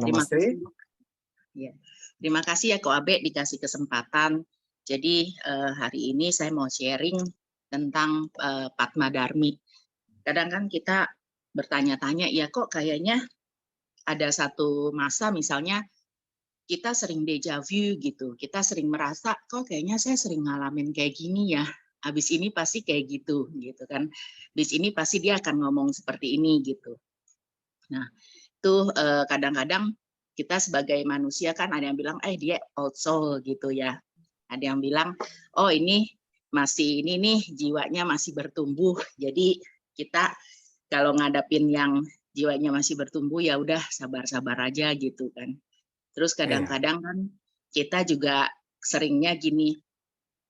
Terima kasih. Ya. Terima kasih ya Ko Abe dikasih kesempatan. Jadi hari ini saya mau sharing tentang Padma Dharmi. Kadang kan kita bertanya-tanya, ya kok kayaknya ada satu masa misalnya kita sering deja vu gitu. Kita sering merasa kok kayaknya saya sering ngalamin kayak gini ya. Habis ini pasti kayak gitu kan. Habis ini pasti dia akan ngomong seperti ini gitu. Nah, itu kadang-kadang kita sebagai manusia kan ada yang bilang dia old soul gitu ya. Ada yang bilang oh ini masih ini nih jiwanya masih bertumbuh. Jadi kita kalau ngadapin yang jiwanya masih bertumbuh ya udah sabar-sabar aja gitu kan. Terus kadang-kadang kan kita juga seringnya gini,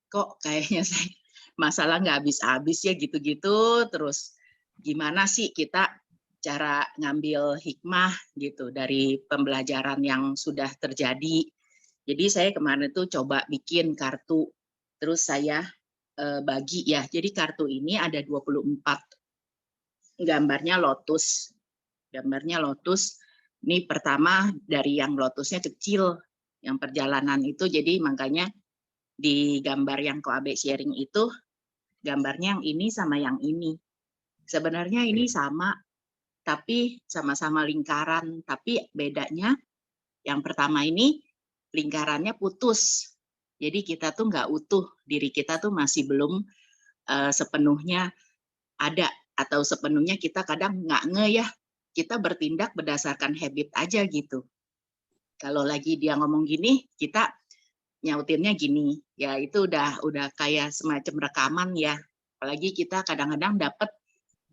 kok kayaknya saya masalah nggak habis-habis ya gitu-gitu. Terus gimana sih kita cara ngambil hikmah gitu dari pembelajaran yang sudah terjadi. Jadi saya kemarin itu coba bikin kartu, terus saya bagi ya. Jadi kartu ini ada 24 gambarnya lotus. Gambarnya lotus. Ini pertama dari yang lotusnya kecil, yang perjalanan itu. Jadi makanya di gambar yang Ko Abe sharing itu gambarnya yang ini sama yang ini. Sebenarnya ini sama, tapi sama-sama lingkaran. Tapi bedanya yang pertama ini lingkarannya putus. Jadi kita tuh nggak utuh, diri kita tuh masih belum sepenuhnya ada atau sepenuhnya kita kadang nggak ya. Kita bertindak berdasarkan habit aja gitu. Kalau lagi dia ngomong gini, kita nyautinnya gini. Ya itu udah kayak semacam rekaman ya. Apalagi kita kadang-kadang dapat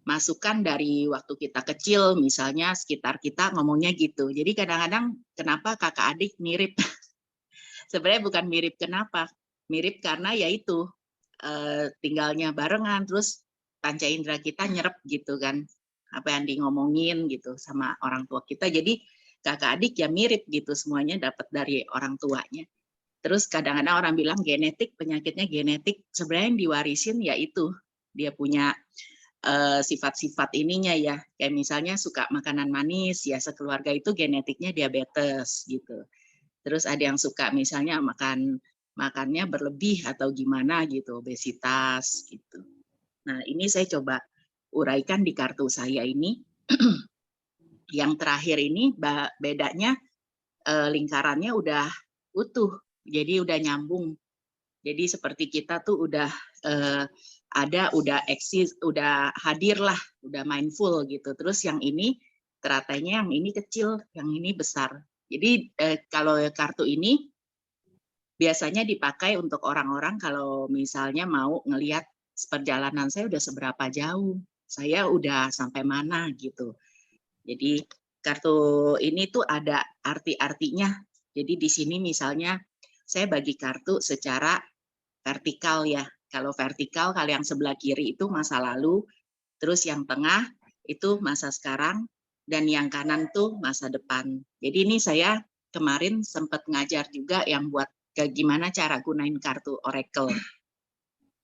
masukan dari waktu kita kecil, misalnya sekitar kita ngomongnya gitu. Jadi kadang-kadang kenapa kakak adik mirip? Sebenarnya bukan mirip kenapa, mirip karena ya itu tinggalnya barengan, terus panca indera kita nyerap gitu kan, apa yang di ngomongin gitu sama orang tua kita. Jadi kakak adik ya mirip gitu, semuanya dapat dari orang tuanya. Terus kadang-kadang orang bilang genetik, penyakitnya genetik, sebenarnya yang diwarisin ya itu, dia punya sifat-sifat ininya ya, kayak misalnya suka makanan manis, ya sekeluarga itu genetiknya diabetes gitu. Terus ada yang suka misalnya makannya berlebih atau gimana gitu, obesitas gitu. Nah ini saya coba uraikan di kartu saya ini. Yang terakhir ini bedanya lingkarannya udah utuh, jadi udah nyambung. Jadi seperti kita tuh udah udah eksis, udah hadir lah, udah mindful gitu. Terus yang ini teratainya yang ini kecil, yang ini besar. Jadi kalau kartu ini biasanya dipakai untuk orang-orang kalau misalnya mau ngelihat perjalanan saya udah seberapa jauh, saya udah sampai mana gitu. Jadi kartu ini tuh ada arti-artinya. Jadi di sini misalnya saya bagi kartu secara vertikal ya. Kalau vertikal, kalau yang sebelah kiri itu masa lalu, terus yang tengah itu masa sekarang, dan yang kanan tuh masa depan. Jadi ini saya kemarin sempat ngajar juga yang buat gimana cara gunain kartu Oracle.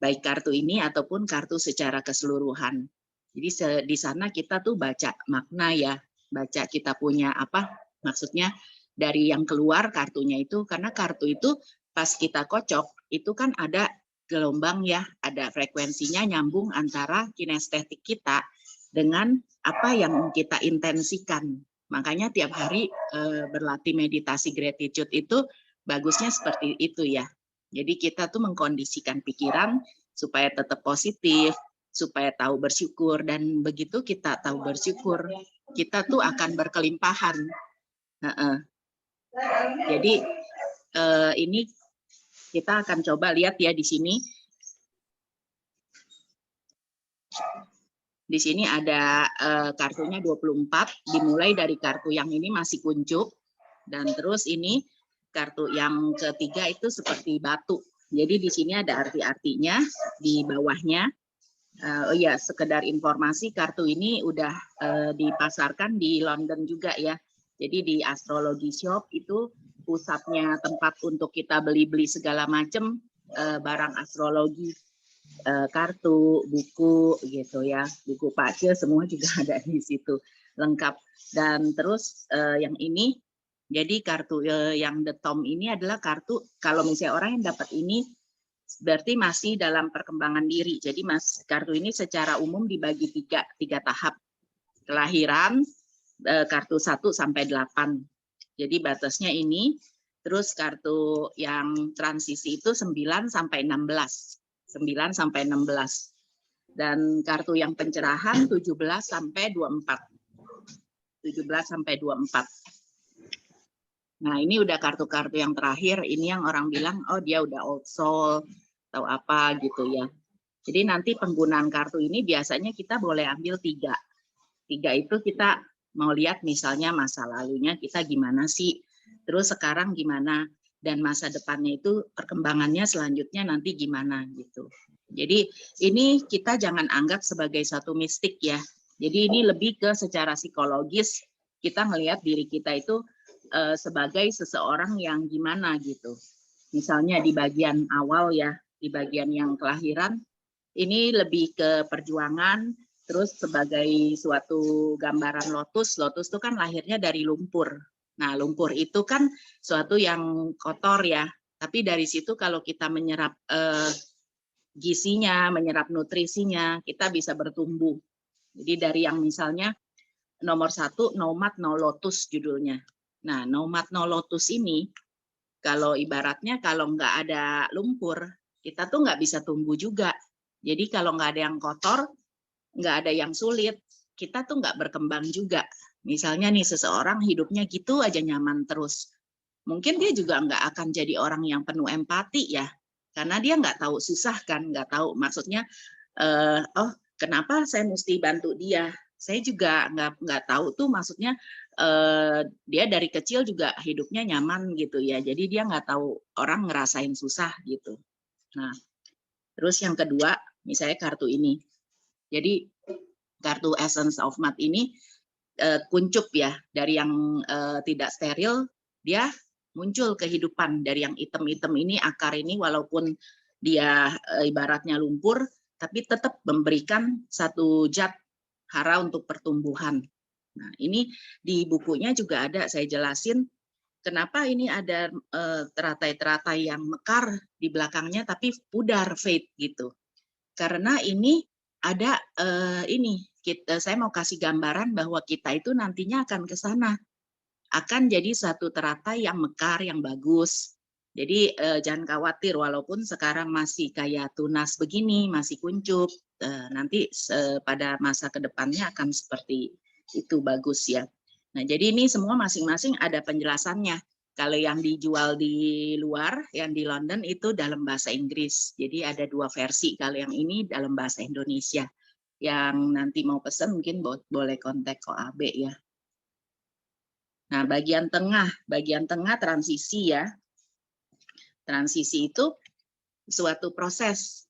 Baik kartu ini ataupun kartu secara keseluruhan. Jadi di sana kita tuh baca makna ya, baca kita punya apa, maksudnya dari yang keluar kartunya itu, karena kartu itu pas kita kocok, itu kan ada gelombang ya, ada frekuensinya nyambung antara kinestetik kita dengan apa yang kita intensikan. Makanya tiap hari berlatih meditasi gratitude itu bagusnya seperti itu ya. Jadi kita tuh mengkondisikan pikiran supaya tetap positif, supaya tahu bersyukur, dan begitu kita tahu bersyukur, kita tuh akan berkelimpahan. Jadi ini kita akan coba lihat ya di sini. Di sini ada kartunya 24, dimulai dari kartu yang ini masih kuncup, dan terus ini kartu yang ketiga itu seperti batu. Jadi di sini ada arti-artinya di bawahnya. Oh ya, sekedar informasi, kartu ini udah dipasarkan di London juga ya. Jadi di astrologi shop itu pusatnya tempat untuk kita beli-beli segala macam barang astrologi. kartu, buku gitu ya, buku pacil semua juga ada di situ lengkap. Dan terus yang ini, jadi kartu yang The Tom ini adalah kartu kalau misalnya orang yang dapat ini berarti masih dalam perkembangan diri. Jadi kartu ini secara umum dibagi tiga tahap. Kelahiran, kartu 1 sampai 8. Jadi batasnya ini. Terus kartu yang transisi itu 9 sampai 16. 9 sampai 16. Dan kartu yang pencerahan 17 sampai 24. 17 sampai 24. Nah, ini udah kartu-kartu yang terakhir. Ini yang orang bilang, oh dia udah old soul, atau apa gitu ya. Jadi nanti penggunaan kartu ini biasanya kita boleh ambil 3. 3 itu kita mau lihat misalnya masa lalunya kita gimana sih, terus sekarang gimana, dan masa depannya itu perkembangannya selanjutnya nanti gimana gitu. Jadi ini kita jangan anggap sebagai satu mistik ya. Jadi ini lebih ke secara psikologis kita melihat diri kita itu sebagai seseorang yang gimana gitu. Misalnya di bagian awal ya, di bagian yang kelahiran, ini lebih ke perjuangan, terus sebagai suatu gambaran lotus, lotus itu kan lahirnya dari lumpur. Nah, lumpur itu kan suatu yang kotor ya, tapi dari situ kalau kita menyerap gizinya, menyerap nutrisinya, kita bisa bertumbuh. Jadi dari yang misalnya nomor 1, nomad no lotus judulnya. Nah, nomad no lotus ini, kalau ibaratnya kalau nggak ada lumpur, kita tuh nggak bisa tumbuh juga. Jadi kalau nggak ada yang kotor, nggak ada yang sulit, kita tuh nggak berkembang juga. Misalnya nih seseorang hidupnya gitu aja nyaman terus. Mungkin dia juga nggak akan jadi orang yang penuh empati ya. Karena dia nggak tahu susah kan, nggak tahu maksudnya, oh kenapa saya mesti bantu dia. Saya juga nggak tahu tuh maksudnya dia dari kecil juga hidupnya nyaman gitu ya. Jadi dia nggak tahu orang ngerasain susah gitu. Nah, terus yang kedua, misalnya kartu ini. Jadi kartu Essence of Mud ini kuncup ya, dari yang tidak steril, dia muncul kehidupan. Dari yang item-item ini, akar ini, walaupun dia ibaratnya lumpur, tapi tetap memberikan satu zat hara untuk pertumbuhan. Nah, ini di bukunya juga ada, saya jelasin kenapa ini ada teratai-teratai yang mekar di belakangnya, tapi pudar, fade gitu. Karena ini ada saya mau kasih gambaran bahwa kita itu nantinya akan ke sana, akan jadi satu teratai yang mekar, yang bagus. Jadi jangan khawatir, walaupun sekarang masih kayak tunas begini, masih kuncup, nanti pada masa kedepannya akan seperti itu bagus ya. Nah, jadi ini semua masing-masing ada penjelasannya. Kalau yang dijual di luar, yang di London itu dalam bahasa Inggris. Jadi ada 2 versi. Kalau yang ini dalam bahasa Indonesia. Yang nanti mau pesan mungkin boleh kontak OAB ya. Nah, bagian tengah transisi ya. Transisi itu suatu proses,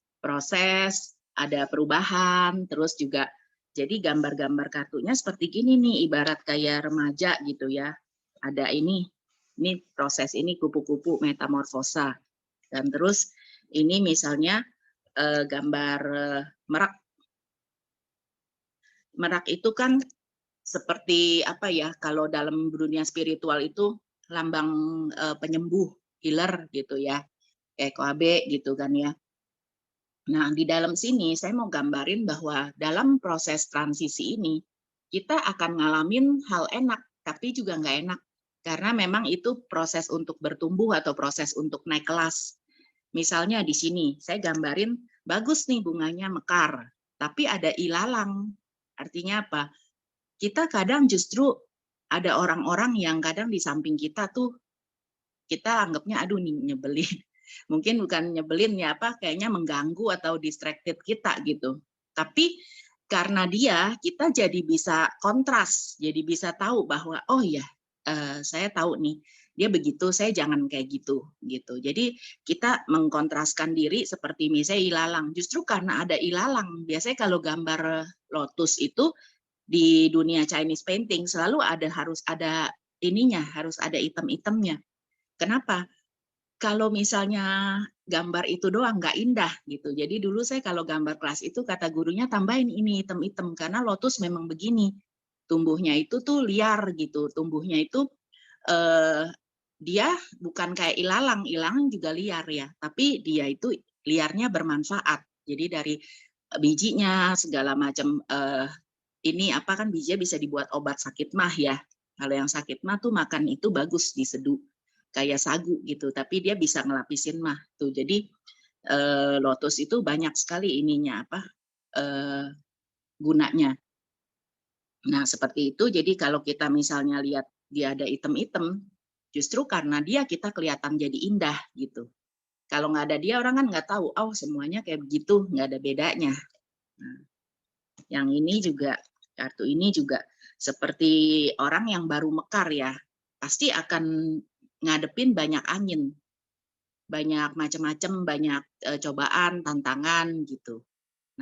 ada perubahan, terus juga jadi gambar-gambar kartunya seperti gini nih, ibarat kayak remaja gitu ya. Ada ini proses ini kupu-kupu metamorfosa. Dan terus ini misalnya gambar merak. Merak itu kan seperti apa ya, kalau dalam dunia spiritual itu lambang penyembuh, healer gitu ya, kayak Koabe gitu kan ya. Nah, di dalam sini saya mau gambarin bahwa dalam proses transisi ini, kita akan ngalamin hal enak, tapi juga nggak enak. Karena memang itu proses untuk bertumbuh atau proses untuk naik kelas. Misalnya di sini, saya gambarin, bagus nih bunganya mekar, tapi ada ilalang. Artinya apa? Kita kadang justru ada orang-orang yang kadang di samping kita tuh, kita anggapnya, aduh nih nyebelin. Mungkin bukan nyebelin ya, kayaknya mengganggu atau distracted kita gitu. Tapi karena dia, kita jadi bisa kontras, jadi bisa tahu bahwa oh ya, saya tahu nih dia begitu, saya jangan kayak gitu. Jadi kita mengkontraskan diri seperti misalnya ilalang. Justru karena ada ilalang, biasanya kalau gambar lotus itu di dunia Chinese painting selalu harus ada ininya, harus ada item-itemnya. Kenapa? Kalau misalnya gambar itu doang, nggak indah gitu. Jadi dulu saya kalau gambar kelas itu kata gurunya tambahin ini item-item karena lotus memang begini. Tumbuhnya itu tuh liar gitu. Tumbuhnya itu dia bukan kayak ilalang. Ilalang juga liar ya, tapi dia itu liarnya bermanfaat. Jadi dari bijinya segala macam ini apa kan bijinya bisa dibuat obat sakit mah ya. Kalau yang sakit mah tuh makan itu bagus diseduh kayak sagu gitu, tapi dia bisa ngelapisin mah tuh. Jadi lotus itu banyak sekali ininya apa gunanya. Nah seperti itu. Jadi kalau kita misalnya lihat dia ada item-item, justru karena dia kita kelihatan jadi indah gitu. Kalau nggak ada dia orang kan nggak tahu, oh semuanya kayak begitu, nggak ada bedanya. Nah, yang ini juga kartu ini juga seperti orang yang baru mekar ya, pasti akan ngadepin banyak angin, banyak macam-macam, banyak cobaan, tantangan gitu.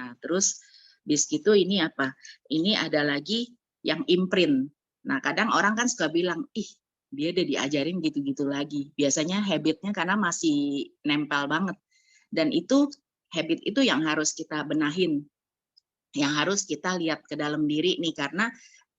Nah, terus bis gitu ini apa? Ini ada lagi yang imprint. Nah, kadang orang kan suka bilang, ih dia udah diajarin gitu-gitu lagi. Biasanya habitnya karena masih nempel banget. Dan itu habit itu yang harus kita benahin, yang harus kita lihat ke dalam diri nih, karena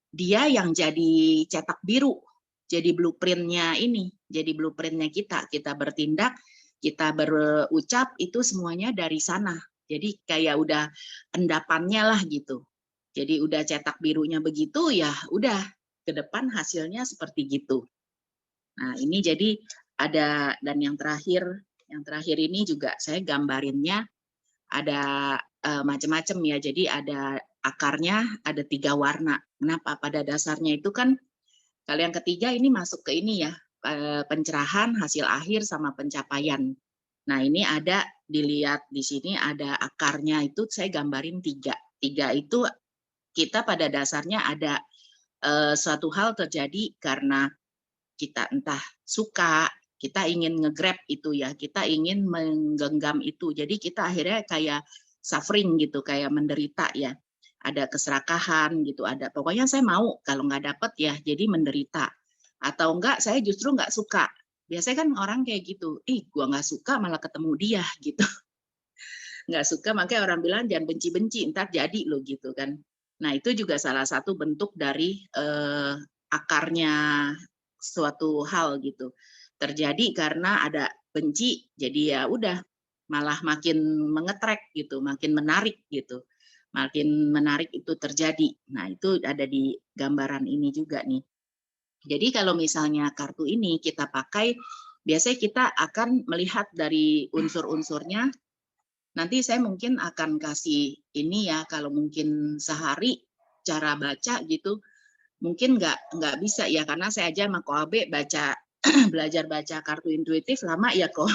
dia yang jadi cetak biru, jadi blueprintnya ini, jadi blueprintnya kita bertindak, kita berucap, itu semuanya dari sana. Jadi kayak udah endapannya lah gitu. Jadi udah cetak birunya begitu ya, udah ke depan hasilnya seperti gitu. Nah ini jadi ada, dan yang terakhir ini juga saya gambarinnya ada macam-macam ya. Jadi ada akarnya, ada 3 warna. Kenapa? Pada dasarnya itu kan kalau yang ketiga ini masuk ke ini ya, pencerahan, hasil akhir, sama pencapaian. Nah ini ada, dilihat di sini ada akarnya itu saya gambarin 3. 3 itu kita pada dasarnya ada suatu hal terjadi karena kita entah suka, kita ingin nge-grab itu ya, kita ingin menggenggam itu. Jadi kita akhirnya kayak suffering gitu, kayak menderita ya. Ada keserakahan gitu, ada pokoknya saya mau, kalau nggak dapet ya jadi menderita. Atau enggak, saya justru nggak suka. Biasanya kan orang kayak gitu, ih gua nggak suka malah ketemu dia gitu. Nggak suka, makanya orang bilang jangan benci-benci, ntar jadi loh gitu kan. Nah itu juga salah satu bentuk dari akarnya suatu hal gitu. Terjadi karena ada benci, jadi ya udah malah makin mengetrek gitu, makin menarik gitu. Makin menarik itu terjadi. Nah itu ada di gambaran ini juga nih. Jadi kalau misalnya kartu ini kita pakai, biasanya kita akan melihat dari unsur-unsurnya. Nanti saya mungkin akan kasih ini ya, kalau mungkin sehari cara baca gitu, mungkin nggak bisa ya, karena saya aja sama Ko Abe baca belajar baca kartu intuitif lama ya kok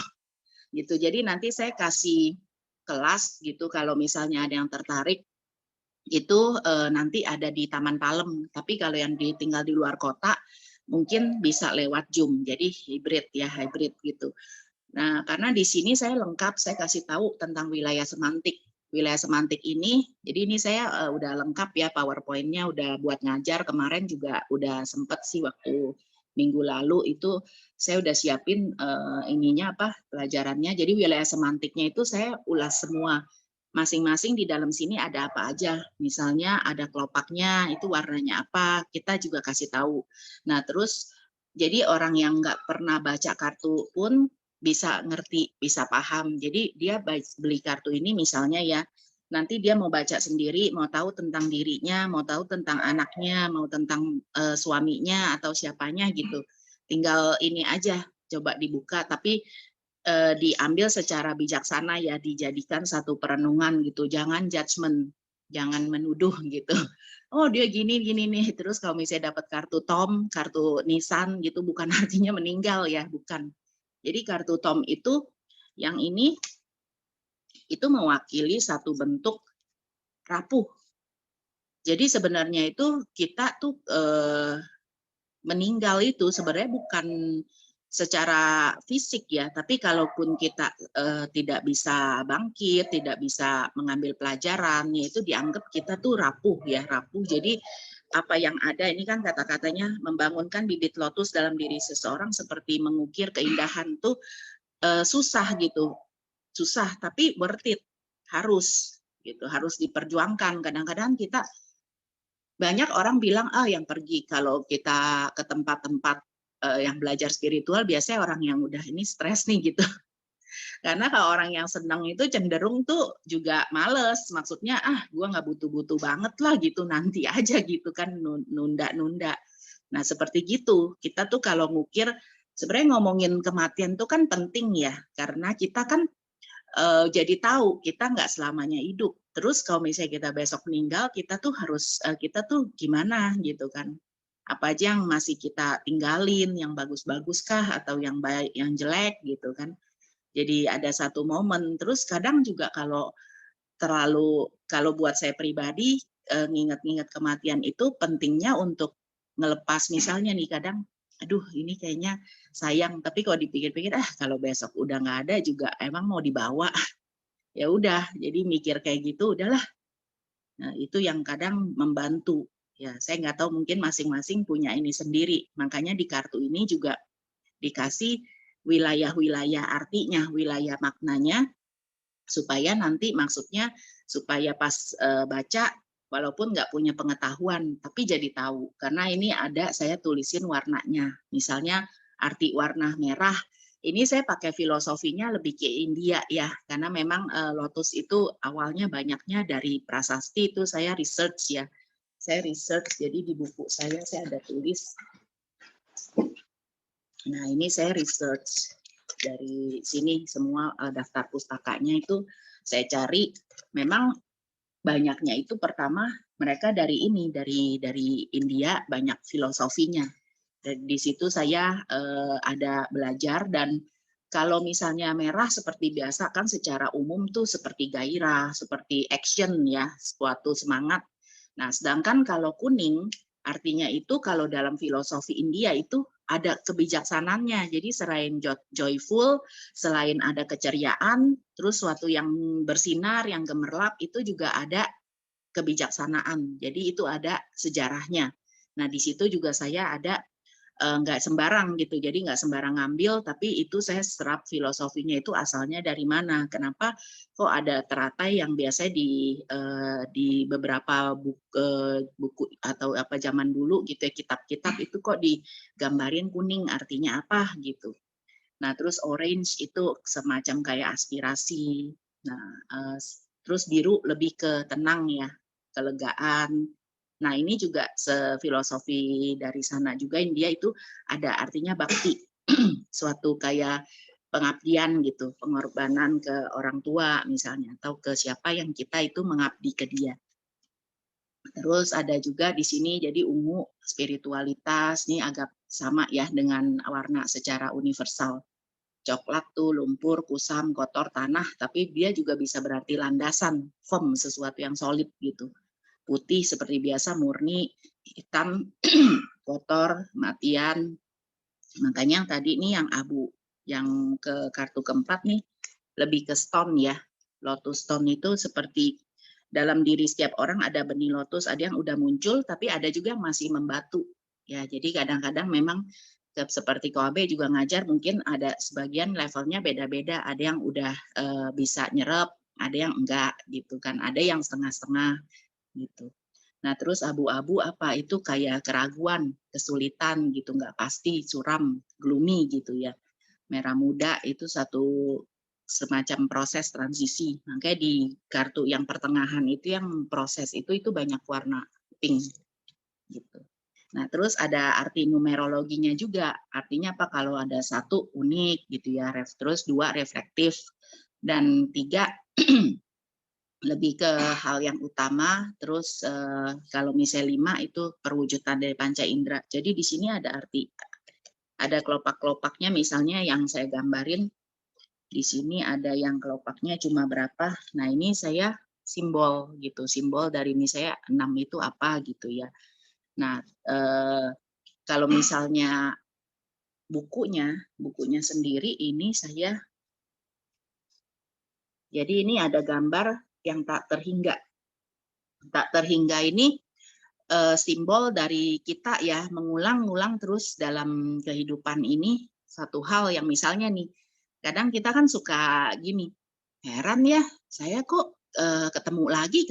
gitu. Jadi nanti saya kasih kelas gitu, kalau misalnya ada yang tertarik itu nanti ada di Taman Palem. Tapi kalau yang tinggal di luar kota mungkin bisa lewat Zoom. Jadi hybrid ya, hybrid gitu. Nah, karena di sini saya lengkap, saya kasih tahu tentang wilayah semantik. Wilayah semantik ini, jadi ini saya udah lengkap ya PowerPoint-nya, udah buat ngajar. Kemarin juga udah sempet sih waktu minggu lalu itu saya udah siapin ininya apa pelajarannya. Jadi wilayah semantiknya itu saya ulas semua. Masing-masing di dalam sini ada apa aja. Misalnya ada kelopaknya, itu warnanya apa, kita juga kasih tahu. Nah, terus jadi orang yang nggak pernah baca kartu pun bisa ngerti, bisa paham. Jadi dia beli kartu ini misalnya ya, nanti dia mau baca sendiri, mau tahu tentang dirinya, mau tahu tentang anaknya, mau tentang suaminya atau siapanya gitu. Tinggal ini aja, coba dibuka, tapi diambil secara bijaksana ya, dijadikan satu perenungan gitu. Jangan judgement, jangan menuduh gitu. Oh dia gini gini nih. Terus kalau misalnya dapat kartu Tom, kartu Nissan gitu, bukan artinya meninggal ya, bukan. Jadi kartu Tom itu yang ini itu mewakili satu bentuk rapuh. Jadi sebenarnya itu kita tuh meninggal itu sebenarnya bukan secara fisik ya, tapi kalaupun kita tidak bisa bangkit, tidak bisa mengambil pelajaran, yaitu dianggap kita tuh rapuh ya, rapuh. Jadi apa yang ada ini kan kata-katanya membangunkan bibit lotus dalam diri seseorang seperti mengukir keindahan tuh susah gitu. susah tapi worth it, harus gitu, harus diperjuangkan. Kadang-kadang kita banyak orang bilang yang pergi kalau kita ke tempat-tempat yang belajar spiritual biasanya orang yang udah ini stres nih gitu. Karena kalau orang yang senang itu cenderung tuh juga males, maksudnya gue nggak butuh-butuh banget lah gitu, nanti aja gitu kan, nunda-nunda. Nah seperti gitu, kita tuh kalau ngukir, sebenarnya ngomongin kematian tuh kan penting ya, karena kita kan jadi tahu kita nggak selamanya hidup. Terus kalau misalnya kita besok meninggal, kita tuh harus kita tuh gimana gitu kan? Apa aja yang masih kita tinggalin, yang bagus-bagus kah atau yang baik, yang jelek gitu kan? Jadi ada satu momen. Terus kadang juga kalau buat saya pribadi nginget-nginget kematian itu pentingnya untuk ngelepas, misalnya nih kadang aduh ini kayaknya sayang, tapi kalau dipikir-pikir kalau besok udah nggak ada juga emang mau dibawa. Ya udah, jadi mikir kayak gitu udahlah. Nah itu yang kadang membantu ya. Saya nggak tahu, mungkin masing-masing punya ini sendiri, makanya di kartu ini juga dikasih wilayah-wilayah artinya, wilayah maknanya, supaya nanti maksudnya supaya pas baca walaupun nggak punya pengetahuan tapi jadi tahu, karena ini ada saya tulisin warnanya. Misalnya arti warna merah ini saya pakai filosofinya lebih ke India ya, karena memang lotus itu awalnya banyaknya dari prasasti, itu saya research ya. Saya research, jadi di buku saya ada tulis. Nah, ini saya research dari sini semua daftar pustakanya itu saya cari. Memang banyaknya itu pertama mereka dari India, banyak filosofinya. Di situ saya ada belajar, dan kalau misalnya merah seperti biasa kan secara umum tuh seperti gairah, seperti action ya, suatu semangat. Nah, sedangkan kalau kuning artinya itu kalau dalam filosofi India itu ada kebijaksanaannya. Jadi selain joyful, selain ada keceriaan, terus suatu yang bersinar, yang gemerlap, itu juga ada kebijaksanaan. Jadi itu ada sejarahnya. Nah, di situ juga saya ada nggak sembarang gitu, jadi nggak sembarang ngambil, tapi itu saya serap filosofinya itu asalnya dari mana, kenapa kok ada teratai yang biasanya di beberapa buku atau apa zaman dulu gitu ya, kitab-kitab itu kok digambarin kuning, artinya apa gitu. Nah terus orange itu semacam kayak aspirasi, nah terus biru lebih ke tenang ya, kelegaan. Nah, ini juga sefilosofi dari sana juga, India itu ada artinya bakti, suatu kayak pengabdian gitu, pengorbanan ke orang tua misalnya, atau ke siapa yang kita itu mengabdi ke dia. Terus ada juga di sini, jadi ungu, spiritualitas, ini agak sama ya dengan warna secara universal. Coklat tuh lumpur, kusam, kotor, tanah, tapi dia juga bisa berarti landasan, firm, sesuatu yang solid gitu. Putih seperti biasa murni, hitam kotor, matian. Makanya yang tadi nih yang abu, yang ke kartu keempat nih lebih ke stone ya. Lotus stone itu seperti dalam diri setiap orang ada benih lotus, ada yang udah muncul tapi ada juga yang masih membatu. Ya, jadi kadang-kadang memang seperti Koabe juga ngajar, mungkin ada sebagian levelnya beda-beda, ada yang udah bisa nyerap, ada yang enggak gitu kan, ada yang setengah-setengah gitu. Nah terus abu-abu apa itu kayak keraguan, kesulitan gitu, nggak pasti, suram, gloomy gitu ya. Merah muda itu satu semacam proses transisi. Makanya di kartu yang pertengahan itu yang proses itu banyak warna pink gitu. Nah terus ada arti numerologinya juga. Artinya apa, kalau ada satu unik gitu ya, terus dua reflektif, dan tiga lebih ke hal yang utama. Terus kalau misalnya 5 itu perwujudan dari panca indera. Jadi di sini ada arti, ada kelopak-kelopaknya, misalnya yang saya gambarin di sini ada yang kelopaknya cuma berapa. Nah ini saya simbol gitu, simbol dari misalnya 6 itu apa gitu ya. Nah kalau misalnya bukunya sendiri ini saya, jadi ini ada gambar yang tak terhingga. Tak terhingga ini simbol dari kita ya, mengulang-ulang terus dalam kehidupan ini satu hal yang misalnya nih, kadang kita kan suka gini, heran ya, saya kok ketemu lagi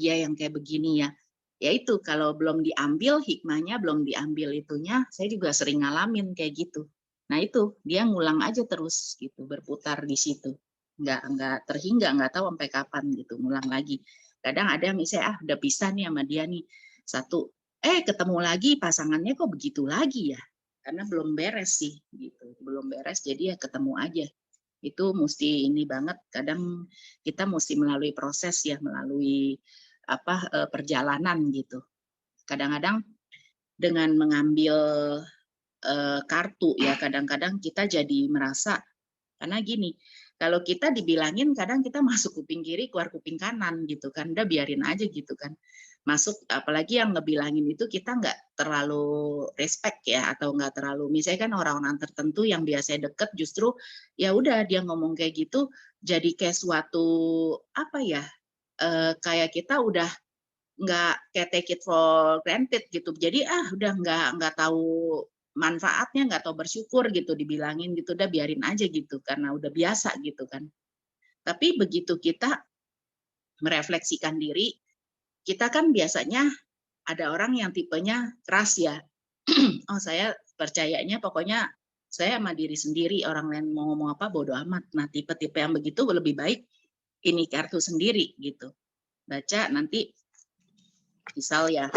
ya yang kayak begini ya. Ya itu kalau belum diambil hikmahnya, belum diambil itunya, saya juga sering ngalamin kayak gitu. Nah itu dia ngulang aja terus gitu, berputar di situ. Nggak terhingga, nggak tahu sampai kapan gitu, ngulang lagi. Kadang ada misalnya udah pisah nih sama dia nih satu, ketemu lagi pasangannya kok begitu lagi ya, karena belum beres sih gitu, belum beres jadi ya ketemu aja. Itu mesti ini banget, kadang kita mesti melalui proses ya, melalui perjalanan gitu. Kadang-kadang dengan mengambil kartu ya, kadang-kadang kita jadi merasa, karena gini, kalau kita dibilangin kadang kita masuk kuping kiri keluar kuping kanan gitu kan, udah biarin aja gitu kan. Masuk, apalagi yang ngebilangin itu kita nggak terlalu respect ya, atau nggak terlalu, misalnya kan orang-orang tertentu yang biasanya deket justru ya udah dia ngomong kayak gitu jadi kayak suatu apa ya, kayak kita udah nggak kayak take it for granted gitu. Jadi udah nggak tahu manfaatnya, nggak tahu bersyukur gitu dibilangin gitu, udah biarin aja gitu karena udah biasa gitu kan. Tapi begitu kita merefleksikan diri, kita kan biasanya ada orang yang tipenya keras ya. Oh saya percayanya pokoknya saya sama diri sendiri, orang lain mau ngomong apa bodo amat. Nah tipe-tipe yang begitu lebih baik ini kartu sendiri gitu. Baca nanti misal ya,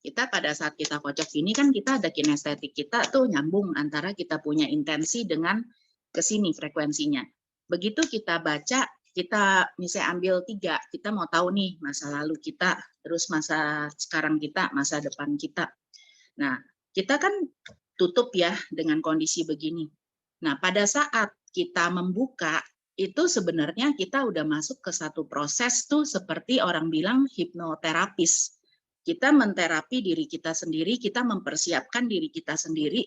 kita pada saat kita kocok ini kan kita ada kinestetik kita tuh nyambung antara kita punya intensi dengan kesini frekuensinya. Begitu kita baca, kita misalnya ambil 3, kita mau tahu nih masa lalu kita, terus masa sekarang kita, masa depan kita. Nah, kita kan tutup ya dengan kondisi begini. Nah, pada saat kita membuka, itu sebenarnya kita udah masuk ke satu proses tuh seperti orang bilang hipnoterapis. Kita menterapi diri kita sendiri, kita mempersiapkan diri kita sendiri.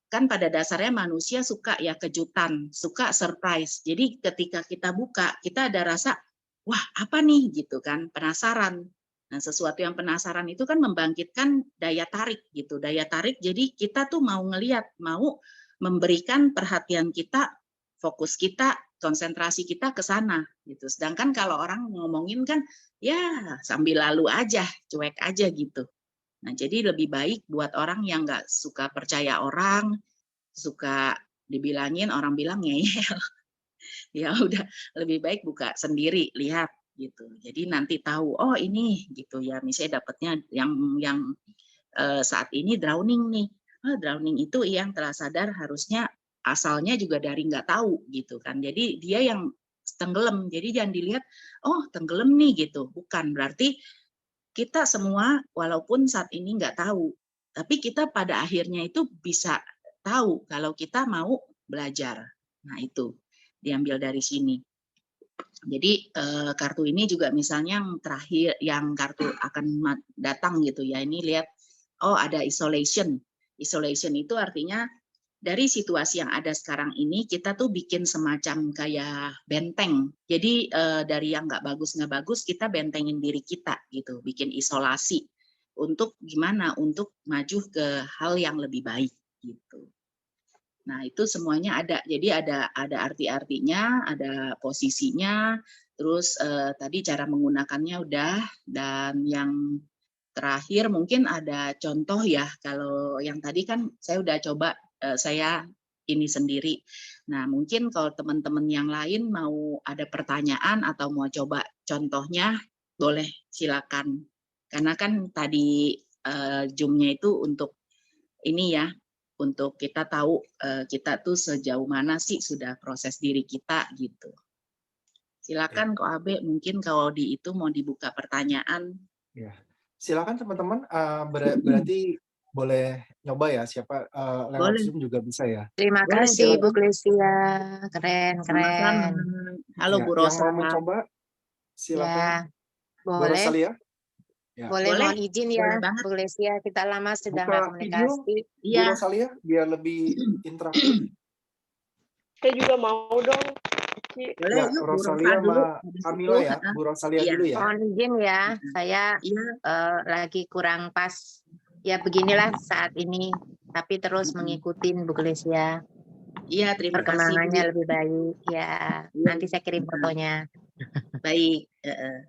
Kan pada dasarnya manusia suka ya kejutan, suka surprise. Jadi ketika kita buka, kita ada rasa, wah apa nih gitu kan, penasaran. Nah sesuatu yang penasaran itu kan membangkitkan daya tarik gitu, daya tarik. Jadi kita tuh mau ngelihat, mau memberikan perhatian kita, fokus kita, konsentrasi kita ke sana gitu. Sedangkan kalau orang ngomongin kan ya sambil lalu aja, cuek aja gitu. Nah, jadi lebih baik buat orang yang nggak suka percaya orang, suka dibilangin orang bilang ngeyel, ya udah lebih baik buka sendiri, lihat gitu. Jadi nanti tahu, oh ini gitu ya, misalnya dapatnya yang saat ini drowning nih. Oh, drowning itu yang telah sadar harusnya asalnya juga dari nggak tahu gitu kan. Jadi dia yang tenggelam. Jadi jangan dilihat, oh tenggelam nih gitu. Bukan, berarti kita semua walaupun saat ini nggak tahu, tapi kita pada akhirnya itu bisa tahu kalau kita mau belajar. Nah itu diambil dari sini. Jadi kartu ini juga misalnya yang terakhir, yang kartu akan datang gitu ya, ini lihat, oh ada isolation. Isolation itu artinya dari situasi yang ada sekarang ini kita tuh bikin semacam kayak benteng. Jadi dari yang nggak bagus kita bentengin diri kita gitu, bikin isolasi untuk gimana? Untuk maju ke hal yang lebih baik gitu. Nah itu semuanya ada. Jadi ada arti-artinya, ada posisinya. Terus tadi cara menggunakannya udah, dan yang terakhir mungkin ada contoh ya. Kalau yang tadi kan saya udah coba saya ini sendiri. Nah, mungkin kalau teman-teman yang lain mau ada pertanyaan atau mau coba contohnya, boleh silakan. Karena kan tadi Zoom-nya itu untuk ini ya, untuk kita tahu kita tuh sejauh mana sih sudah proses diri kita gitu. Silakan Ko Abe, mungkin kalau di itu mau dibuka pertanyaan. Ya, silakan teman-teman. Berarti boleh nyoba ya, siapa lewat Boleh. Zoom juga bisa ya. Terima Boleh, kasih Bu boleh. Glesia, keren. Sama-sama. Halo Ya, Bu yang Rosa. mau mencoba silakan. Ya, Bu boleh. Rosalia. Ya. Boleh, Boleh, mohon izin boleh ya banget. Bu Glesia, kita lama sudah nggak Buka video komunikasi. Bu Iya. Rosalia biar lebih interaktif. Saya juga mau dong. Boleh, Ya, yuk Bu Rosa Rosalia dulu. sama Camila ya. Bu Rosalia Iya. dulu ya. Mohon izin ya, saya lagi kurang pas. Ya beginilah saat ini, tapi terus mengikuti Bu Glesia. Iya, terima kasih Bu. perkembangannya lebih baik. Ya, Iya, nanti saya kirim fotonya. baik.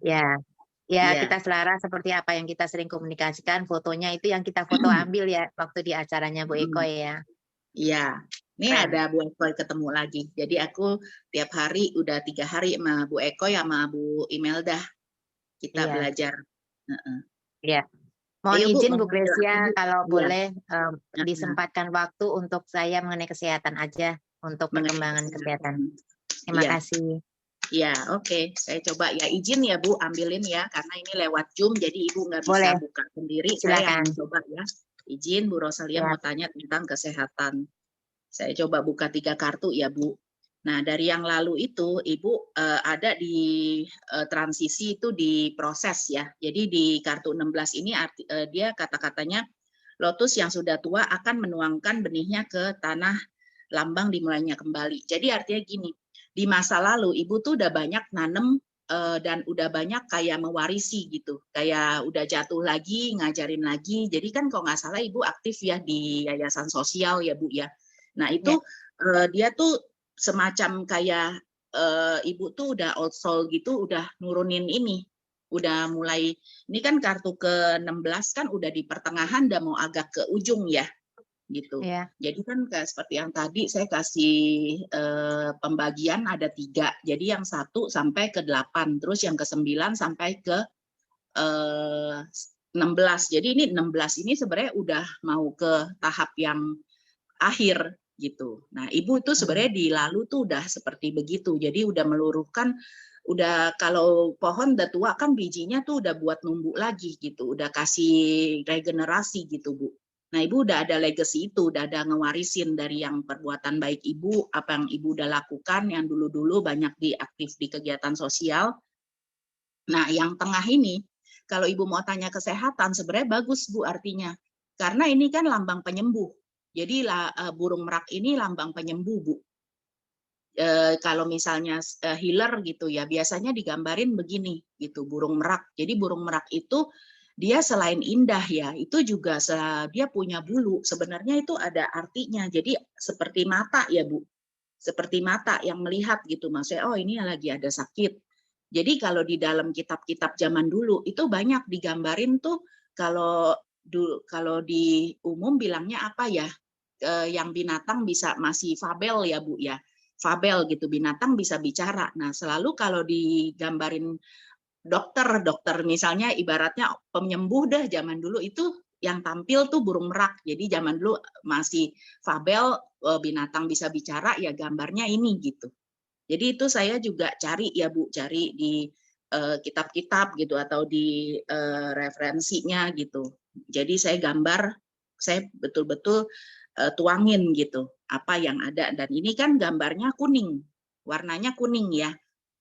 Ya, ya Iya. kita selaras seperti apa yang kita sering komunikasikan. Fotonya itu yang kita foto ambil ya waktu di acaranya Bu Eko ya. Iya, ini Keren. ada Bu Eko ketemu lagi. Jadi aku tiap hari udah 3 hari sama Bu Eko sama Bu Imelda. Kita Iya. belajar. Heeh. Iya. Mohon Ayo Bu, izin Bu ngomong Gracia silakan, Bu. kalau Iya. boleh Heeh. disempatkan waktu untuk saya mengenai kesehatan aja untuk Mengenai perkembangan kesehatan. Terima Iya. kasih. Ya, oke. Saya coba ya izin ya Bu, ambilin ya karena ini lewat Zoom jadi Ibu nggak bisa Boleh. buka sendiri. Saya yang Silakan. mencoba ya. Izin Bu Rosalia Ya. mau tanya tentang kesehatan. Saya coba buka 3 kartu ya Bu. Nah, dari yang lalu itu Ibu ada di transisi itu di proses ya. Jadi di kartu 16 ini dia kata-katanya lotus yang sudah tua akan menuangkan benihnya ke tanah lambang dimulainya kembali. Jadi artinya gini, di masa lalu Ibu tuh udah banyak nanem dan udah banyak kayak mewarisi gitu. Kayak udah jatuh lagi, ngajarin lagi. Jadi kan kalau nggak salah Ibu aktif ya di yayasan sosial ya Bu ya. Nah itu dia tuh semacam kayak Ibu tuh udah old soul gitu, udah nurunin ini. Udah mulai, ini kan kartu ke-16 kan udah di pertengahan, udah mau agak ke ujung ya gitu. Ya. Jadi kan seperti yang tadi saya kasih pembagian ada 3. Jadi yang 1 sampai ke 8, terus yang ke 9 sampai ke 16. Jadi ini 16 ini sebenarnya udah mau ke tahap yang akhir gitu. Nah, Ibu itu sebenarnya di lalu tuh udah seperti begitu. Jadi udah meluruhkan, udah kalau pohon udah tua kan bijinya tuh udah buat numbuk lagi gitu. Udah kasih regenerasi gitu, Bu. Nah, Ibu udah ada legacy itu, udah ada ngewarisin dari yang perbuatan baik Ibu, apa yang Ibu udah lakukan, yang dulu-dulu banyak diaktif di kegiatan sosial. Nah, yang tengah ini, kalau Ibu mau tanya kesehatan, sebenarnya bagus Bu artinya. Karena ini kan lambang penyembuh. Jadi burung merak ini lambang penyembuh, Bu. Kalau misalnya healer gitu ya, biasanya digambarin begini gitu, burung merak. Jadi burung merak itu dia selain indah ya, itu juga dia punya bulu. Sebenarnya itu ada artinya. Jadi seperti mata ya, Bu. Seperti mata yang melihat gitu, maksudnya oh ini lagi ada sakit. Jadi kalau di dalam kitab-kitab zaman dulu itu banyak digambarin tuh kalau di umum bilangnya apa ya? Yang binatang bisa masih fabel ya Bu ya. Fabel gitu, binatang bisa bicara. Nah, selalu kalau digambarin dokter misalnya ibaratnya penyembuh dah zaman dulu itu yang tampil tuh burung merak. Jadi zaman dulu masih fabel binatang bisa bicara ya gambarnya ini gitu. Jadi itu saya juga cari ya Bu, cari di kitab-kitab gitu atau di referensinya gitu. Jadi saya gambar, saya betul-betul tuangin gitu apa yang ada, dan ini kan gambarnya kuning, warnanya kuning ya.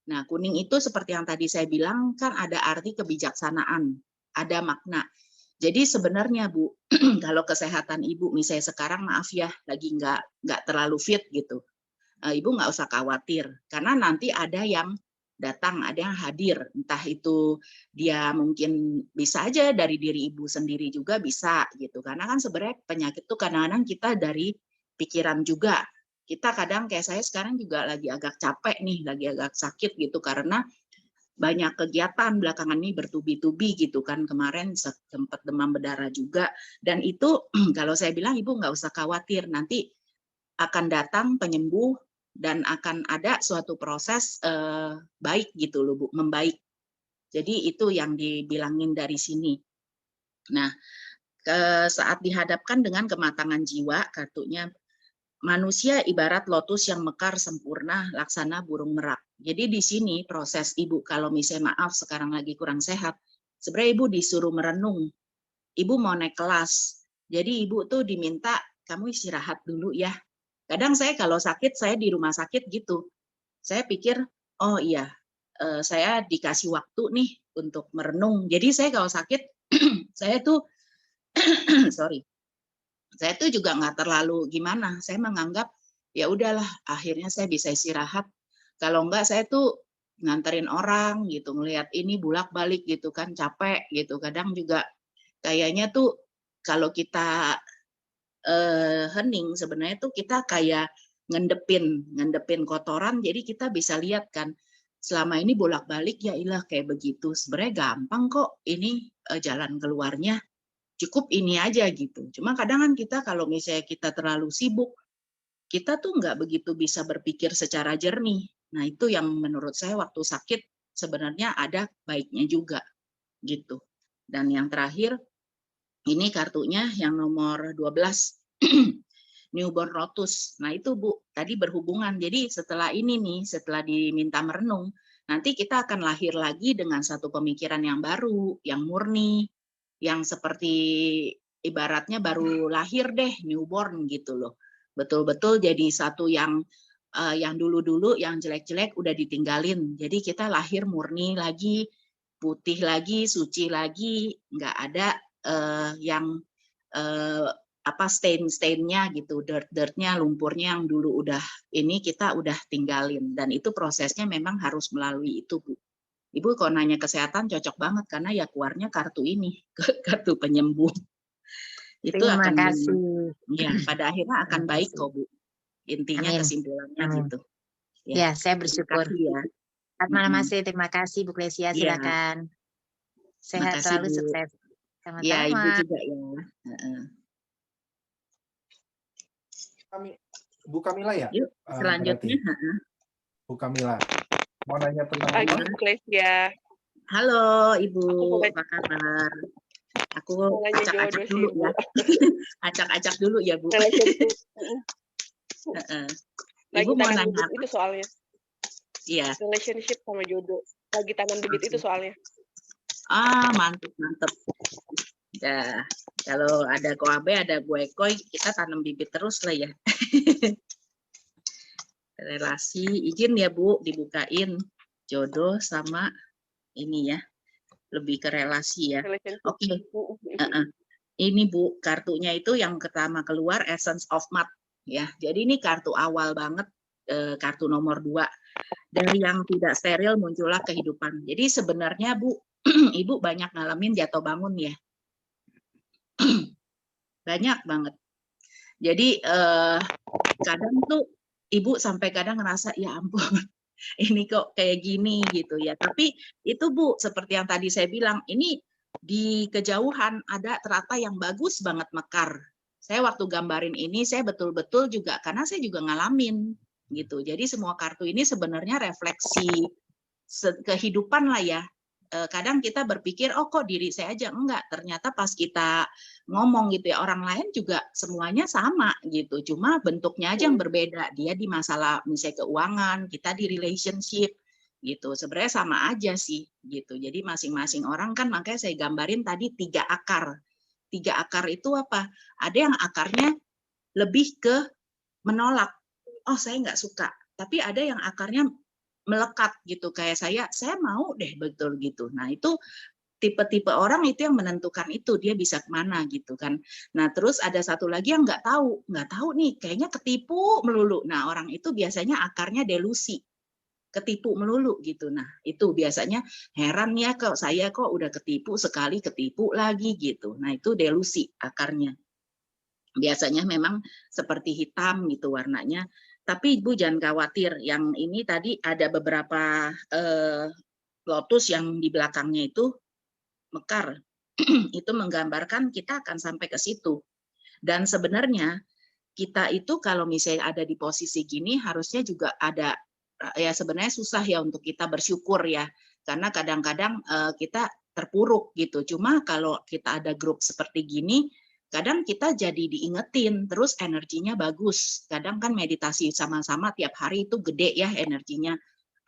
Nah, kuning itu seperti yang tadi saya bilang kan ada arti kebijaksanaan, ada makna. Jadi sebenarnya Bu, kalau kesehatan Ibu misalnya sekarang maaf ya lagi nggak terlalu fit gitu, Ibu nggak usah khawatir karena nanti ada yang datang, ada yang hadir, entah itu dia mungkin bisa aja dari diri Ibu sendiri juga bisa gitu. Karena kan sebenarnya penyakit itu kadang-kadang kita dari pikiran juga. Kita kadang kayak saya sekarang juga lagi agak capek nih, lagi agak sakit gitu karena banyak kegiatan belakangan ini bertubi-tubi gitu kan, kemarin sempat demam berdarah juga, dan itu kalau saya bilang Ibu nggak usah khawatir, nanti akan datang penyembuh dan akan ada suatu proses baik gitu loh Bu, membaik. Jadi itu yang dibilangin dari sini. Nah, saat dihadapkan dengan kematangan jiwa, kartunya manusia ibarat lotus yang mekar sempurna, laksana burung merak. Jadi di sini proses Ibu, kalau misalnya maaf sekarang lagi kurang sehat, sebenarnya Ibu disuruh merenung. Ibu mau naik kelas. Jadi Ibu tuh diminta, kamu istirahat dulu ya. Kadang saya kalau sakit, saya di rumah sakit gitu. Saya pikir, oh iya, saya dikasih waktu nih untuk merenung. Jadi saya kalau sakit, saya tuh, sorry, saya tuh juga nggak terlalu gimana. Saya menganggap, ya udahlah, akhirnya saya bisa istirahat. Kalau enggak, saya tuh nganterin orang gitu, ngelihat ini bulak-balik gitu kan, capek gitu. Kadang juga kayaknya tuh kalau kita hening sebenarnya tuh kita kayak ngendepin kotoran. Jadi kita bisa lihat kan selama ini bolak-balik ya ilah kayak begitu. Sebenarnya gampang kok ini jalan keluarnya. Cukup ini aja gitu. Cuma kadang kan kita kalau misalnya kita terlalu sibuk, kita tuh nggak begitu bisa berpikir secara jernih. Nah itu yang menurut saya waktu sakit sebenarnya ada baiknya juga gitu. Dan yang terakhir, ini kartunya yang nomor 12, newborn lotus. Nah itu Bu, tadi berhubungan. Jadi setelah ini nih, setelah diminta merenung, nanti kita akan lahir lagi dengan satu pemikiran yang baru, yang murni, yang seperti ibaratnya baru lahir deh, newborn gitu loh. Betul-betul jadi satu yang dulu-dulu yang jelek-jelek udah ditinggalin. Jadi kita lahir murni lagi, putih lagi, suci lagi, nggak ada yang stain-stainnya gitu, dirt-dirtnya, lumpurnya yang dulu udah ini kita udah tinggalin. Dan itu prosesnya memang harus melalui itu, Bu. Ibu kalau nanya kesehatan cocok banget karena ya keluarnya kartu ini, kartu penyembuh. Itu Terima akan kasih. ya pada akhirnya akan Terima baik kasih. kok Bu. Intinya Amin. kesimpulannya Amin. gitu. Ya, saya Terima bersyukur. kasih ya. Selamat malam Mas. Terima kasih Bu Klesia, Iya. silakan. Sehat Makasih, selalu, Bu. sukses. Ya, Ibu Sama-sama. juga ya. Bu Kamila ya? Yuk, selanjutnya. Bu Kamila, mau nanya tentang Pagi, apa? Bu Klesia. Halo Ibu, boleh- apa kabar? Aku Mau nanya acak-acak jodoh dulu sih, Bu. ya. Acak-acak dulu ya Bu. Relationship. Lagi Ibu mau tanam nanya bibit apa? itu soalnya. Iya. Relationship sama jodoh. Lagi tanam bibit itu soalnya. Mantap. Ya, kalau ada Koabe, ada Bu Ekoi, kita tanam bibit terus lah ya. Relasi, izin ya Bu, dibukain jodoh sama ini ya, lebih ke relasi ya. Oke. Ini Bu, kartunya itu yang pertama keluar Essence of Mud ya. Jadi ini kartu awal banget, kartu nomor 2. Dari yang tidak steril muncullah kehidupan. Jadi sebenarnya Bu, Ibu banyak ngalamin jatuh bangun ya. Banyak banget. Jadi kadang tuh Ibu sampai kadang ngerasa ya ampun ini kok kayak gini gitu ya. Tapi itu Bu, seperti yang tadi saya bilang, ini di kejauhan ada ternyata yang bagus banget mekar. Saya waktu gambarin ini saya betul-betul juga karena saya juga ngalamin gitu. Jadi semua kartu ini sebenarnya refleksi kehidupan lah ya. Kadang kita berpikir oh kok diri saya aja enggak, ternyata pas kita ngomong gitu ya orang lain juga semuanya sama gitu, cuma bentuknya aja yang berbeda. Dia di masalah misalnya keuangan, kita di relationship gitu, sebenarnya sama aja sih gitu. Jadi masing-masing orang kan, makanya saya gambarin tadi 3 akar. 3 akar itu apa? Ada yang akarnya lebih ke menolak, oh saya nggak suka, tapi ada yang akarnya melekat gitu, kayak saya mau deh betul gitu. Nah itu tipe-tipe orang itu yang menentukan itu dia bisa kemana gitu kan. Nah terus ada satu lagi yang nggak tahu nih kayaknya ketipu melulu. Nah orang itu biasanya akarnya delusi, ketipu melulu gitu. Nah itu biasanya heran ya kok saya kok udah ketipu sekali ketipu lagi gitu. Nah itu delusi akarnya. Biasanya memang seperti hitam gitu warnanya. Tapi Ibu jangan khawatir, yang ini tadi ada beberapa lotus yang di belakangnya itu mekar. Itu menggambarkan kita akan sampai ke situ. Dan sebenarnya kita itu kalau misalnya ada di posisi gini harusnya juga ada, ya sebenarnya susah ya untuk kita bersyukur ya. Karena kadang-kadang kita terpuruk gitu. Cuma kalau kita ada grup seperti gini, kadang kita jadi diingetin, terus energinya bagus. Kadang kan meditasi sama-sama tiap hari itu gede ya energinya.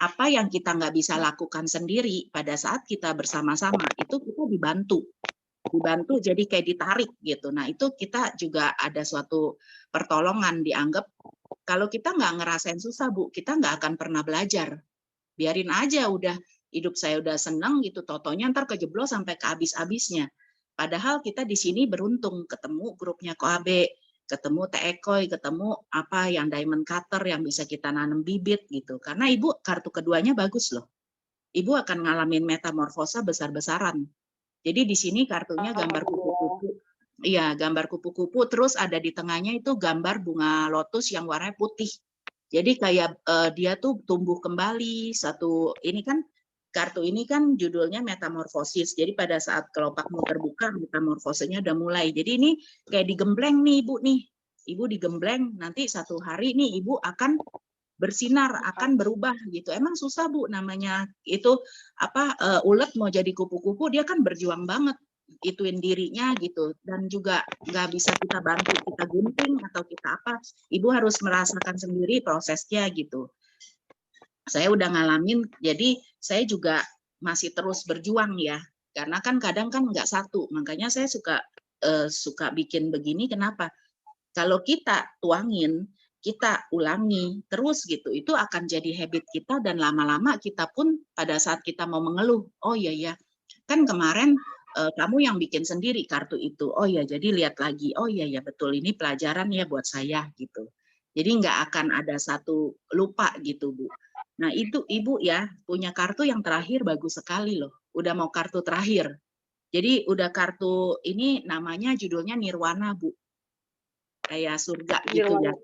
Apa yang kita nggak bisa lakukan sendiri pada saat kita bersama-sama, itu kita dibantu jadi kayak ditarik gitu. Nah itu kita juga ada suatu pertolongan, dianggap kalau kita nggak ngerasain susah Bu, kita nggak akan pernah belajar. Biarin aja udah, hidup saya udah seneng gitu, totonya ntar kejeblos sampai ke habis-habisnya. Padahal kita di sini beruntung ketemu grupnya Koabe, ketemu Teh Ekoi, ketemu apa yang diamond cutter yang bisa kita nanam bibit gitu. Karena Ibu kartu keduanya bagus loh. Ibu akan ngalamin metamorfosa besar-besaran. Jadi di sini kartunya gambar kupu-kupu. Iya, gambar kupu-kupu, terus ada di tengahnya itu gambar bunga lotus yang warnanya putih. Jadi kayak dia tuh tumbuh kembali satu. Ini kan kartu ini kan judulnya metamorfosis. Jadi pada saat kelopakmu terbuka, metamorfosenya udah mulai. Jadi ini kayak digembleng nih Ibu nih. Ibu digembleng, nanti satu hari nih Ibu akan bersinar, akan berubah gitu. Emang susah Bu, namanya itu apa ulet mau jadi kupu-kupu, dia kan berjuang banget ituin dirinya gitu, dan juga nggak bisa kita bantu, kita gunting atau kita apa, Ibu harus merasakan sendiri prosesnya gitu. Saya udah ngalamin, jadi saya juga masih terus berjuang ya, karena kan kadang kan nggak satu, makanya saya suka bikin begini. Kenapa? Kalau kita tuangin, kita ulangi terus gitu, itu akan jadi habit kita, dan lama-lama kita pun pada saat kita mau mengeluh, oh iya ya, kan kemarin kamu yang bikin sendiri kartu itu, oh ya, jadi lihat lagi, oh iya ya betul, ini pelajaran ya buat saya gitu. Jadi nggak akan ada satu lupa gitu Bu. Nah itu Ibu ya punya kartu yang terakhir bagus sekali loh, udah mau kartu terakhir. Jadi udah kartu ini namanya judulnya Nirwana Bu, kayak surga gitu ya.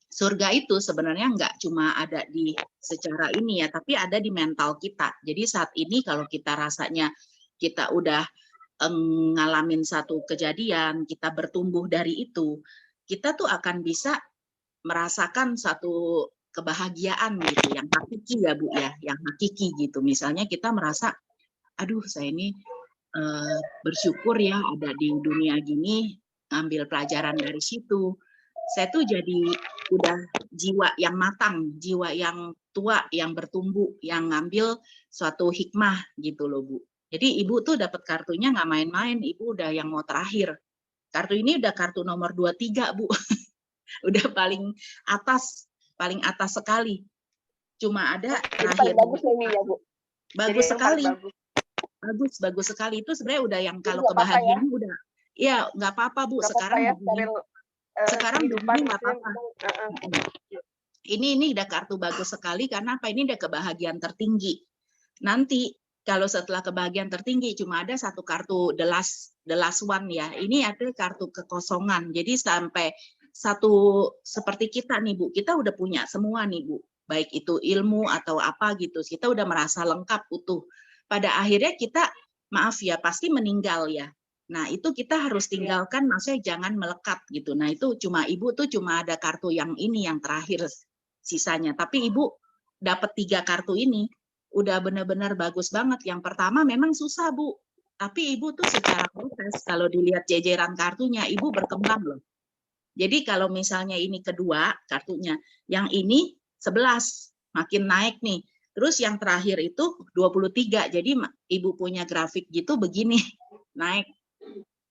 Surga itu sebenarnya nggak cuma ada di secara ini ya, tapi ada di mental kita. Jadi saat ini kalau kita rasanya kita udah ngalamin satu kejadian, kita bertumbuh dari itu, kita tuh akan bisa merasakan satu kebahagiaan gitu, yang hakiki ya Bu ya, yang hakiki gitu. Misalnya kita merasa, aduh saya ini bersyukur ya ada di dunia gini, ngambil pelajaran dari situ. Saya tuh jadi udah jiwa yang matang, jiwa yang tua, yang bertumbuh, yang ngambil suatu hikmah gitu loh Bu. Jadi Ibu tuh dapat kartunya nggak main-main, Ibu udah yang mau terakhir. Kartu ini udah kartu nomor 23 Bu, udah paling atas sekali. Cuma ada terakhir. Bagus ini ya Bu. Bagus sekali. Bagus sekali, itu sebenarnya udah yang kalau kebahagiaan udah. Iya, nggak apa-apa Bu, sekarang begini. Sekarang begini nggak apa-apa. Ini udah kartu bagus sekali, karena apa? Ini udah kebahagiaan tertinggi. Nanti kalau setelah kebahagiaan tertinggi cuma ada satu kartu the last one ya. Ini ada kartu kekosongan. Jadi sampai satu seperti kita nih Bu, kita udah punya semua nih Bu. Baik itu ilmu atau apa gitu. Kita udah merasa lengkap utuh. Pada akhirnya kita maaf ya pasti meninggal ya. Nah, itu kita harus tinggalkan, maksudnya jangan melekat gitu. Nah, itu cuma Ibu tuh cuma ada kartu yang ini yang terakhir sisanya. Tapi Ibu dapat 3 kartu ini udah benar-benar bagus banget. Yang pertama memang susah Bu, tapi Ibu tuh secara proses kalau dilihat jejeran kartunya Ibu berkembang loh. Jadi kalau misalnya ini kedua kartunya, yang ini 11 makin naik nih. Terus yang terakhir itu 23. Jadi Ibu punya grafik gitu begini naik.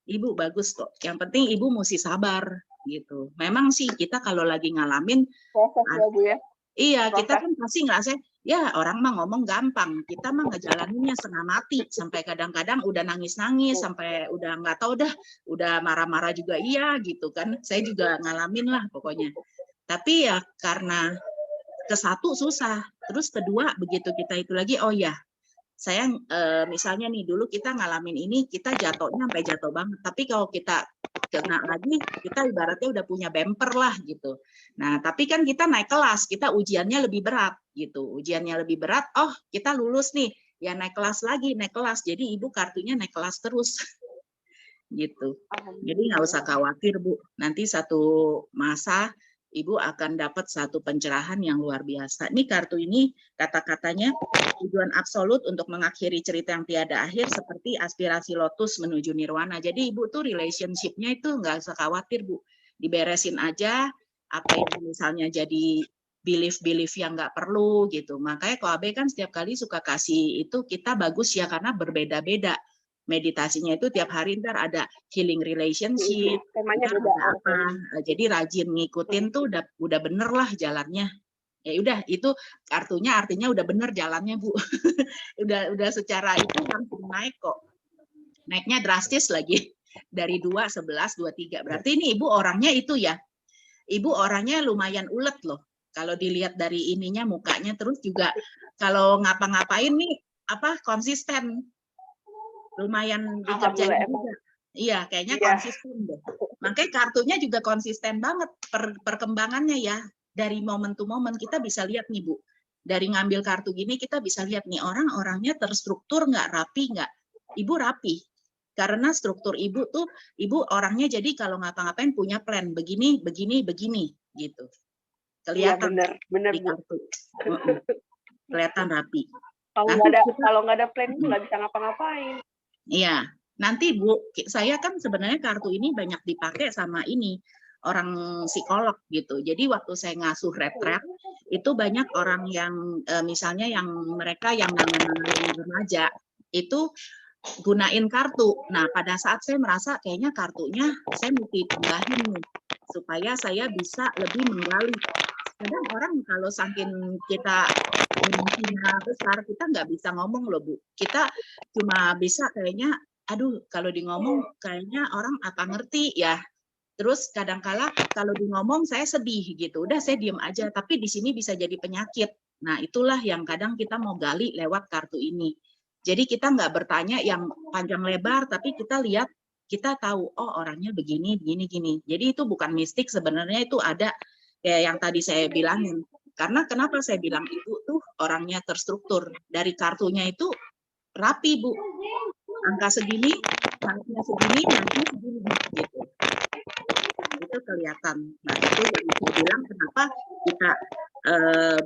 Ibu bagus kok. Yang penting Ibu mesti sabar gitu. Memang sih kita kalau lagi ngalamin proses ya Bu ya. Iya, kita kan pasti ngerasa ya orang mah ngomong gampang, kita mah ngejalaninnya setengah mati, sampai kadang-kadang udah nangis-nangis, sampai udah nggak tahu dah, udah marah-marah juga iya gitu kan. Saya juga ngalamin lah pokoknya. Tapi ya karena ke satu susah, terus kedua begitu kita itu lagi, oh ya saya misalnya nih dulu kita ngalamin ini, kita jatuhnya sampai jatuh banget. Tapi kalau kita kena lagi, kita ibaratnya udah punya bumper lah gitu. Nah, tapi kan kita naik kelas, kita ujiannya lebih berat gitu. Ujiannya lebih berat, oh kita lulus nih, ya naik kelas lagi, naik kelas. Jadi Ibu kartunya naik kelas terus gitu. Jadi nggak usah khawatir Bu. Nanti satu masa Ibu akan dapat satu pencerahan yang luar biasa. Ini kartu ini kata-katanya tujuan absolut untuk mengakhiri cerita yang tiada akhir seperti aspirasi lotus menuju nirwana. Jadi Ibu tuh relationship-nya itu nggak usah khawatir Bu. Diberesin aja apa yang misalnya jadi belief yang nggak perlu gitu. Makanya KOAB kan setiap kali suka kasih itu kita bagus ya karena berbeda-beda. Meditasinya itu tiap hari ntar ada healing relationship, ntar ada apa. Jadi rajin ngikutin tuh udah bener lah jalannya. Ya udah itu kartunya artinya udah bener jalannya Bu. udah secara itu langsung naik kok. Naiknya drastis lagi. Dari 2, 11, 23. Berarti ini Ibu orangnya itu ya. Ibu orangnya lumayan ulet loh. Kalau dilihat dari ininya mukanya, terus juga kalau ngapa-ngapain nih apa konsisten. Lumayan dikerjain juga. Iya, kayaknya Iya. konsisten deh. Makanya kartunya juga konsisten banget perkembangannya ya. Dari momen to momen kita bisa lihat nih Bu. Dari ngambil kartu gini kita bisa lihat nih orang-orangnya terstruktur nggak, rapi nggak. Ibu rapi. Karena struktur ibu tuh, ibu orangnya jadi kalau ngapa-ngapain punya plan. Begini, begini, begini gitu. Iya Kelihatan bener di Bu. kartu. Kelihatan rapi. Kalau Nanti nggak ada plan nggak bisa ngapa-ngapain. Iya, nanti Bu, saya kan sebenarnya kartu ini banyak dipakai sama ini orang psikolog gitu. Jadi waktu saya ngasuh retret itu banyak orang yang misalnya yang mereka yang nanganin remaja itu gunain kartu. Nah, pada saat saya merasa kayaknya kartunya saya mesti tambahin nih supaya saya bisa lebih menggali. Kadang orang kalau saking kita emosinya besar, kita nggak bisa ngomong loh Bu. Kita cuma bisa kayaknya, aduh kalau di ngomong kayaknya orang apa ngerti ya. Terus kadang-kala kalau di ngomong saya sedih gitu, udah saya diem aja. Tapi di sini bisa jadi penyakit. Nah itulah yang kadang kita mau gali lewat kartu ini. Jadi kita nggak bertanya yang panjang lebar, tapi kita lihat, kita tahu, oh orangnya begini, begini, gini. Jadi itu bukan mistik, sebenarnya itu ada kayak yang tadi saya bilangin. Karena kenapa saya bilang ibu tuh orangnya terstruktur. Dari kartunya itu rapi Bu. Angka segini, naiknya segini, naiknya segini gitu. Itu kelihatan. Nah itu yang saya bilang kenapa kita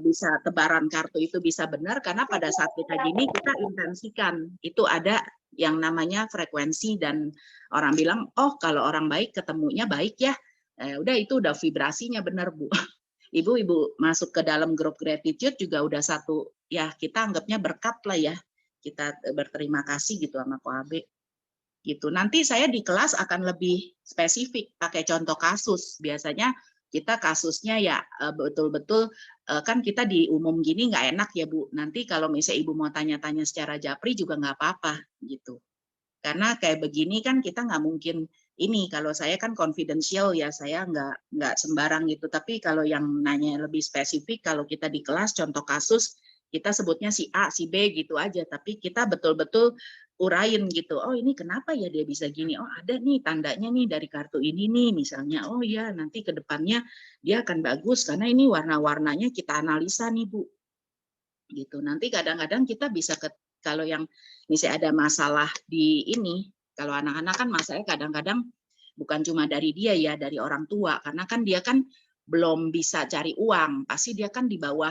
bisa tebaran kartu itu bisa benar karena pada saat kita gini kita intensikan. Itu ada yang namanya frekuensi dan orang bilang, oh kalau orang baik ketemunya baik ya. Udah itu udah vibrasinya benar Bu. Ibu masuk ke dalam grup gratitude juga udah satu, ya kita anggapnya berkat lah ya. Kita berterima kasih gitu sama Koabe. Gitu. Nanti saya di kelas akan lebih spesifik, pakai contoh kasus. Biasanya kita kasusnya ya betul-betul kan kita di umum gini nggak enak ya Bu. Nanti kalau misalnya Ibu mau tanya-tanya secara japri juga nggak apa-apa gitu. Karena kayak begini kan kita nggak mungkin ini, kalau saya kan confidential ya, saya nggak sembarang gitu. Tapi kalau yang nanya lebih spesifik, kalau kita di kelas, contoh kasus, kita sebutnya si A, si B gitu aja. Tapi kita betul-betul urain gitu. Oh ini kenapa ya dia bisa gini? Oh ada nih tandanya nih dari kartu ini nih misalnya. Oh ya nanti ke depannya dia akan bagus karena ini warna-warnanya kita analisa nih Bu. Gitu. Nanti kadang-kadang kita bisa kalau yang misalnya ada masalah di ini, kalau anak-anak kan masalahnya kadang-kadang bukan cuma dari dia ya, dari orang tua. Karena kan dia kan belum bisa cari uang, pasti dia kan di bawah,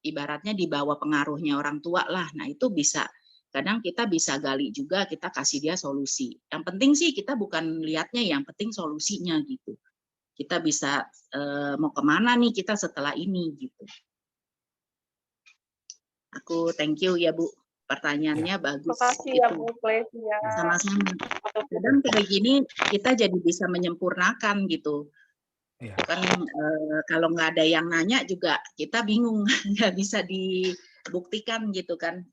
ibaratnya di bawah pengaruhnya orang tua lah. Nah itu bisa, kadang kita bisa gali juga, kita kasih dia solusi. Yang penting sih kita bukan lihatnya, yang penting solusinya gitu. Kita bisa mau kemana nih kita setelah ini gitu. Aku thank you ya Bu. Pertanyaannya bagus. Makasih ya Bu Klesia. Sama-sama. Kadang kayak gini kita jadi bisa menyempurnakan gitu. Iya. Kan kalau nggak ada yang nanya juga kita bingung, nggak bisa dibuktikan gitu kan.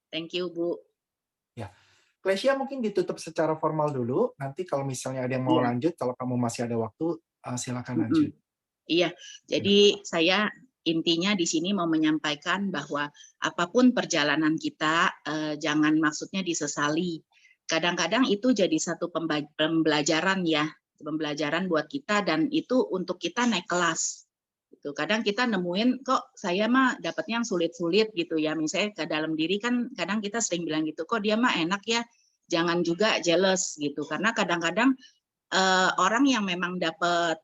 Thank you Bu. Ya. Klesia mungkin ditutup secara formal dulu. Nanti kalau misalnya ada yang mau Iya. lanjut, kalau kamu masih ada waktu, silakan lanjut. Iya, jadi saya intinya di sini mau menyampaikan bahwa apapun perjalanan kita, jangan maksudnya disesali. Kadang-kadang itu jadi satu pembelajaran ya, pembelajaran buat kita dan itu untuk kita naik kelas. Gitu. Kadang kita nemuin kok saya mah dapatnya yang sulit-sulit gitu ya. Misalnya ke dalam diri kan kadang kita sering bilang gitu, kok dia mah enak ya, jangan juga jealous gitu. Karena kadang-kadang orang yang memang dapat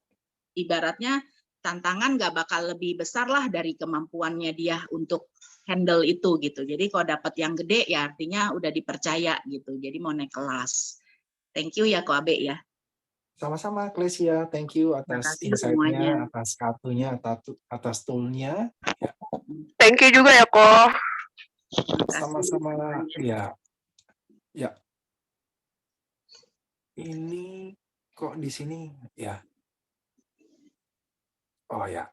ibaratnya tantangan nggak bakal lebih besar lah dari kemampuannya dia untuk handle itu gitu. Jadi kalau dapat yang gede ya artinya udah dipercaya gitu. Jadi mau naik kelas. Thank you ya Ko Abe ya. Sama-sama Klesia, thank you atas Terima kasih insight-nya, semuanya. atas kartunya, atas tool-nya. Thank you juga ya Ko. Terima kasih Sama-sama, semuanya. ya. Ya. Ini kok di sini, ya. Oh ya.